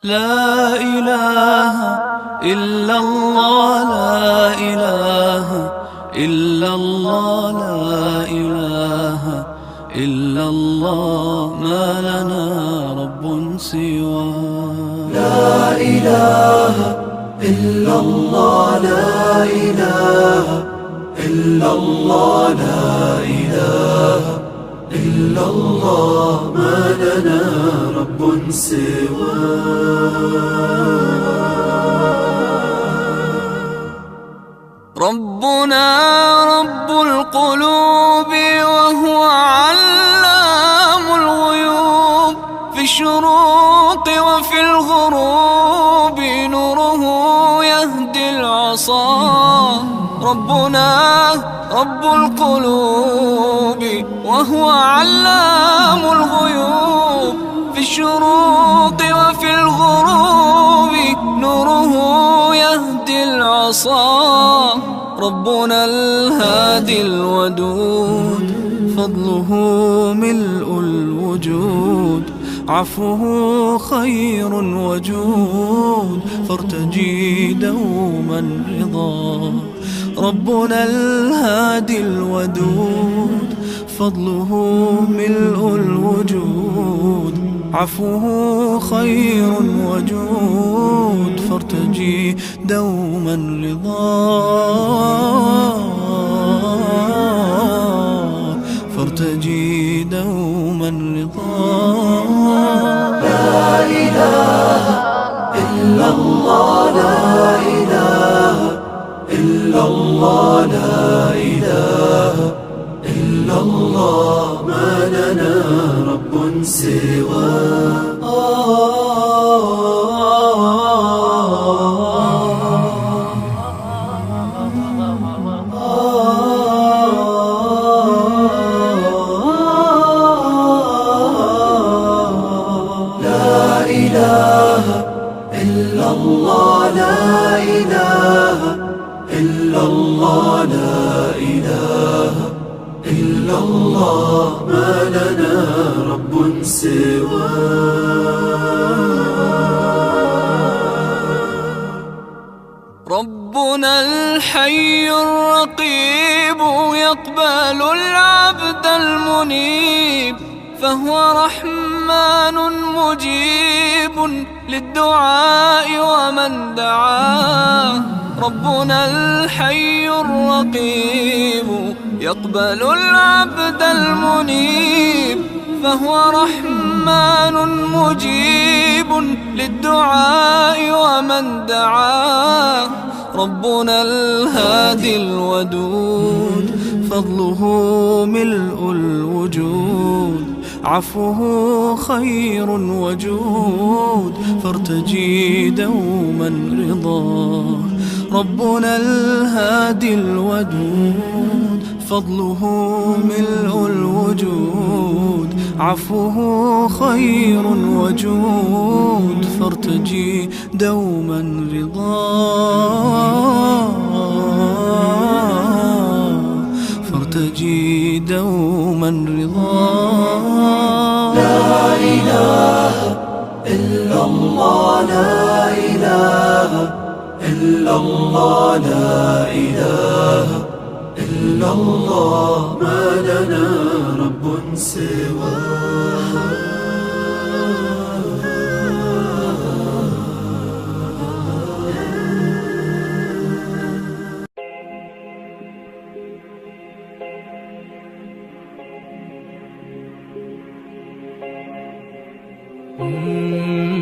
لا إله إلا الله، لا إله إلا الله، لا إله إلا الله، ما لنا رب سواه. لا إله إلا الله، لا إله إلا الله، لا إله إلا الله، ما لنا رب سواه. ربنا رب القلوب وهو علام الغيوب، في الشروق وفي الغروب نوره يهدي العصا. ربنا رب القلوب وهو علام الغيوب، في الشروق وفي الغروب نوره يهدي العصا. ربنا الهادي الودود، فضله ملء الوجود، عفوه خير وجود، فارتجي دوما رضا. ربنا الهادي الودود، فضله ملء الوجود، عفوه خير وجود، فارتجي دوما رضا، فارتجي دوما رضا. لا إله إلا الله، لا إله إلا الله، لا إله إلا الله، ما لنا رب سواه. لا إله إلا الله، لا إله إلا الله، لا إله إلا الله، ما لنا رب سواه. ربنا الحي الرقيب يقبل العبد المنيب، فهو رحمن مجيب للدعاء ومن دعاه. ربنا الحي الرقيب يقبل العبد المنيب، فهو رحمن مجيب للدعاء ومن دعاه. ربنا الهادي الودود، فضله ملء الوجود، عفوه خير وجود، فارتجي دوما رضا. ربنا الهادي الودود، فضله ملء الوجود، عفوه خير وجود، فارتجي دوما رضا، فارتجي دوما رضا. لا إله إلا الله، لا إله إلا الله، لا إله إلا الله، ما لنا رب سواه. Mm-hmm.